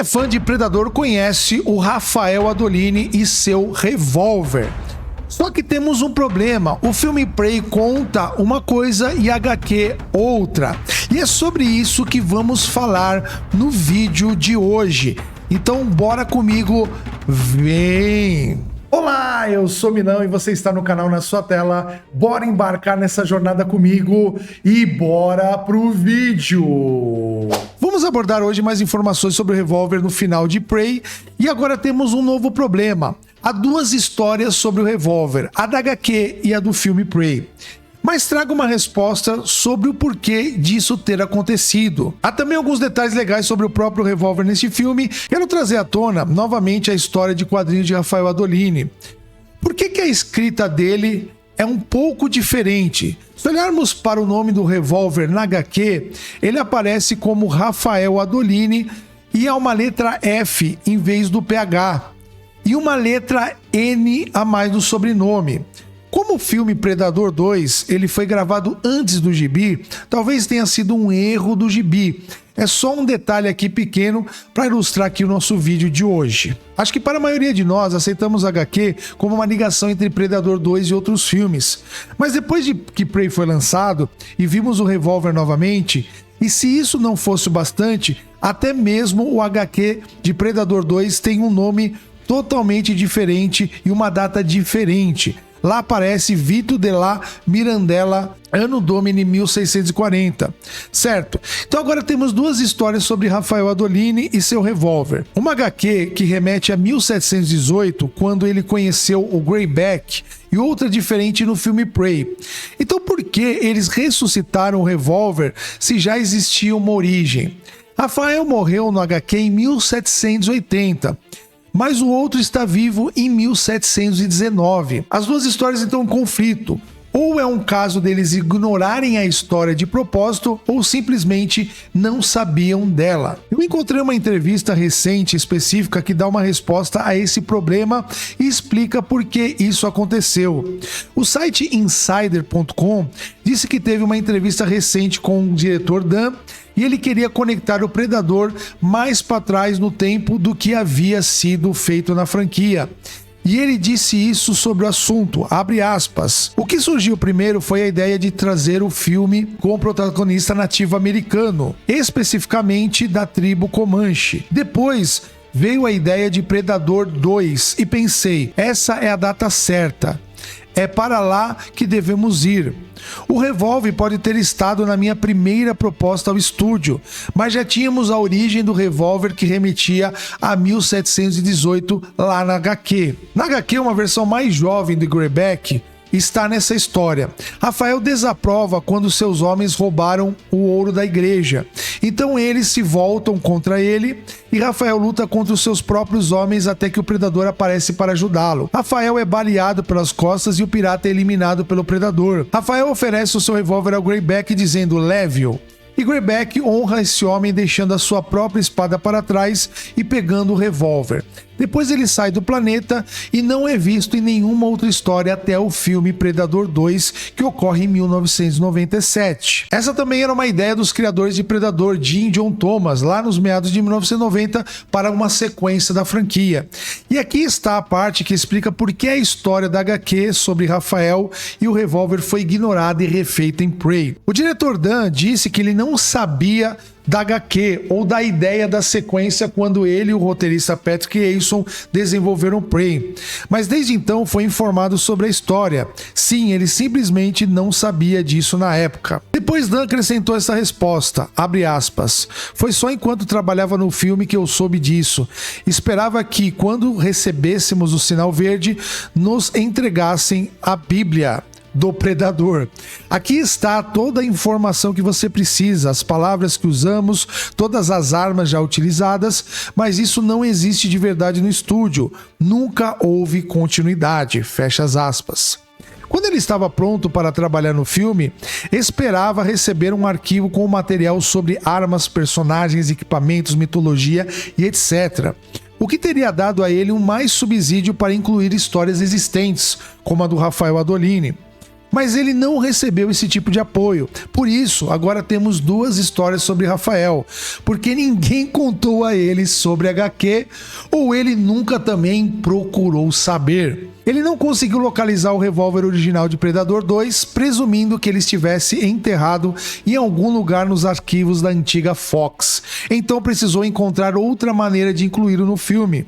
é fã de Predador conhece o Rafael Adolini e seu revólver. Só que temos um problema, o filme Prey conta uma coisa e HQ outra. E é sobre isso que vamos falar no vídeo de hoje. Então bora comigo, vem! Olá, eu sou Minão e você está no canal Na Sua Tela. Bora embarcar nessa jornada comigo e bora pro vídeo! Vamos abordar hoje mais informações sobre o revólver no final de Prey e agora temos um novo problema. Há duas histórias sobre o revólver, a da HQ e a do filme Prey. Mas trago uma resposta sobre o porquê disso ter acontecido. Há também alguns detalhes legais sobre o próprio revólver neste filme. Quero trazer à tona novamente a história de quadrinhos de Rafael Adolini. Por que a escrita dele é um pouco diferente? Se olharmos para o nome do revólver na HQ, ele aparece como Rafael Adolini e há uma letra F em vez do PH. E uma letra N a mais no sobrenome. Como o filme Predador 2 ele foi gravado antes do gibi, talvez tenha sido um erro do gibi. É só um detalhe aqui pequeno para ilustrar aqui o nosso vídeo de hoje. Acho que para a maioria de nós aceitamos HQ como uma ligação entre Predador 2 e outros filmes. Mas depois de que Prey foi lançado e vimos o revólver novamente, e se isso não fosse o bastante, até mesmo o HQ de Predador 2 tem um nome totalmente diferente e uma data diferente. Lá aparece Vito della Mirandella, Anno Domini 1640, certo? Então agora temos duas histórias sobre Rafael Adolini e seu revólver. Uma HQ que remete a 1718, quando ele conheceu o Greyback, e outra diferente no filme Prey. Então por que eles ressuscitaram o revólver se já existia uma origem? Rafael morreu no HQ em 1780. Mas o outro está vivo em 1719. As duas histórias estão em conflito. Ou é um caso deles ignorarem a história de propósito, ou simplesmente não sabiam dela. Eu encontrei uma entrevista recente específica que dá uma resposta a esse problema e explica por que isso aconteceu. O site Insider.com disse que teve uma entrevista recente com o diretor Dan, e ele queria conectar o Predador mais para trás no tempo do que havia sido feito na franquia. E ele disse isso sobre o assunto, abre aspas. O que surgiu primeiro foi a ideia de trazer o filme com o protagonista nativo americano, especificamente da tribo Comanche. Depois veio a ideia de Predador 2 e pensei, essa é a data certa. É para lá que devemos ir. O revólver pode ter estado na minha primeira proposta ao estúdio, mas já tínhamos a origem do revólver que remetia a 1718 lá na HQ. Na HQ, uma versão mais jovem do Greyback está nessa história. Rafael desaprova quando seus homens roubaram o ouro da igreja. Então eles se voltam contra ele e Rafael luta contra os seus próprios homens até que o Predador aparece para ajudá-lo. Rafael é baleado pelas costas e o pirata é eliminado pelo Predador. Rafael oferece o seu revólver ao Greyback dizendo leve-o. E Greyback honra esse homem deixando a sua própria espada para trás e pegando o revólver. Depois ele sai do planeta e não é visto em nenhuma outra história até o filme Predador 2, que ocorre em 1997. Essa também era uma ideia dos criadores de Predador, Jim e John Thomas, lá nos meados de 1990, para uma sequência da franquia. E aqui está a parte que explica por que a história da HQ sobre Rafael e o revólver foi ignorada e refeita em Prey. O diretor Dan disse que ele não sabia da HQ ou da ideia da sequência quando ele e o roteirista Patrick Eason desenvolveram Prey, mas desde então foi informado sobre a história. Sim, ele simplesmente não sabia disso na época. Depois Dan acrescentou essa resposta, abre aspas, foi só enquanto trabalhava no filme que eu soube disso. Esperava que quando recebêssemos o sinal verde, nos entregassem a Bíblia do Predador. Aqui está toda a informação que você precisa, as palavras que usamos, todas as armas já utilizadas, mas isso não existe de verdade no estúdio. Nunca houve continuidade. Fecha as aspas. Quando ele estava pronto para trabalhar no filme, esperava receber um arquivo com material sobre armas, personagens, equipamentos, mitologia e etc. O que teria dado a ele um mais subsídio para incluir histórias existentes, como a do Rafael Adolini. mas ele não recebeu esse tipo de apoio. Por isso, agora temos duas histórias sobre Rafael, porque ninguém contou a ele sobre HQ, ou ele nunca também procurou saber. Ele não conseguiu localizar o revólver original de Predador 2, presumindo que ele estivesse enterrado em algum lugar nos arquivos da antiga Fox. Então precisou encontrar outra maneira de incluí-lo no filme.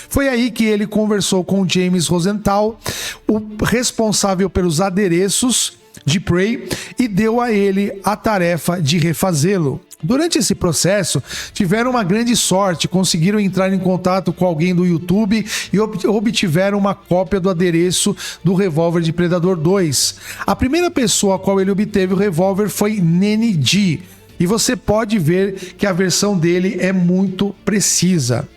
Foi aí que ele conversou com James Rosenthal, o responsável pelos adereços de Prey, e deu a ele a tarefa de refazê-lo. Durante esse processo, tiveram uma grande sorte, conseguiram entrar em contato com alguém do YouTube e obtiveram uma cópia do adereço do revólver de Predador 2. A primeira pessoa a qual ele obteve o revólver foi Nene D, e você pode ver que a versão dele é muito precisa.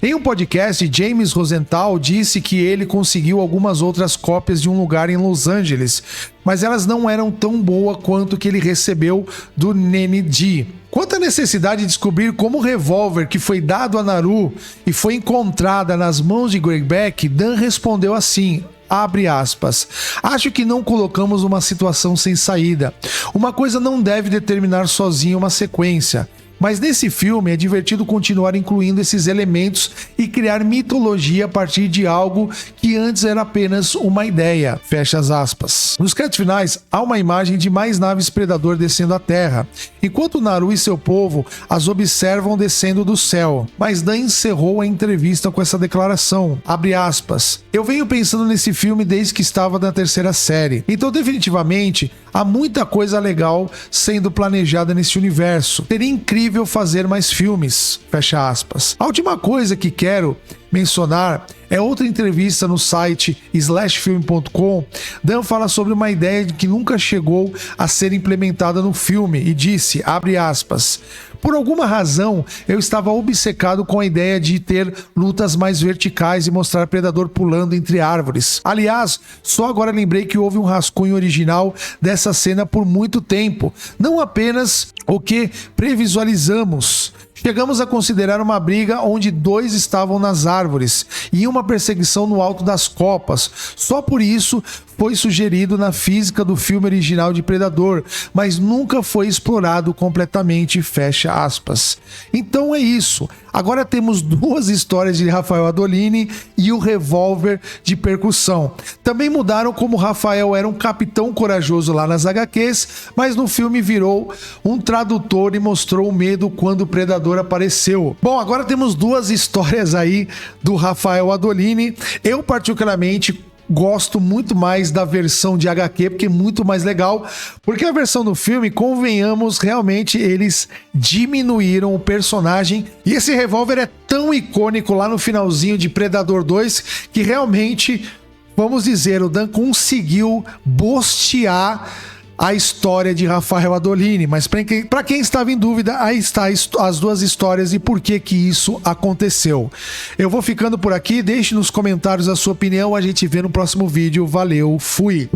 Em um podcast, James Rosenthal disse que ele conseguiu algumas outras cópias de um lugar em Los Angeles, mas elas não eram tão boas quanto que ele recebeu do Nene D. Quanto à necessidade de descobrir como o revólver que foi dado a Naru e foi encontrada nas mãos de Greg Beck, Dan respondeu assim: abre aspas, acho que não colocamos uma situação sem saída. Uma coisa não deve determinar sozinha uma sequência. Mas nesse filme é divertido continuar incluindo esses elementos e criar mitologia a partir de algo que antes era apenas uma ideia. Fecha as aspas. Nos créditos finais, há uma imagem de mais naves Predador descendo a Terra, enquanto Naru e seu povo as observam descendo do céu. Mas Dan encerrou a entrevista com essa declaração, abre aspas, eu venho pensando nesse filme desde que estava na terceira série, então definitivamente há muita coisa legal sendo planejada nesse universo. Seria incrível fazer mais filmes, fecha aspas. A última coisa que quero mencionar é outra entrevista no site slashfilm.com. Dan fala sobre uma ideia que nunca chegou a ser implementada no filme e disse, abre aspas, por alguma razão eu estava obcecado com a ideia de ter lutas mais verticais e mostrar Predador pulando entre árvores. Aliás, só agora lembrei que houve um rascunho original dessa cena por muito tempo, não apenas o que previsualizamos. Chegamos a considerar uma briga onde dois estavam nas árvores e uma perseguição no alto das copas. Só por isso foi sugerido na física do filme original de Predador, mas nunca foi explorado completamente, fecha aspas. Então é isso. Agora temos duas histórias de Rafael Adolini e o revólver de percussão. Também mudaram como Rafael era um capitão corajoso lá nas HQs, mas no filme virou um tradutor e mostrou o medo quando o Predador apareceu. Bom, agora temos duas histórias aí do Rafael Adolini. Eu particularmente gosto muito mais da versão de HQ, porque é muito mais legal, porque a versão do filme, convenhamos, realmente eles diminuíram o personagem, e esse revólver é tão icônico lá no finalzinho de Predador 2, que realmente, vamos dizer, o Dan conseguiu bostear a história de Rafael Adolini, mas para quem estava em dúvida, aí está as duas histórias e por que isso aconteceu. Eu vou ficando por aqui, deixe nos comentários a sua opinião, a gente vê no próximo vídeo, valeu, fui!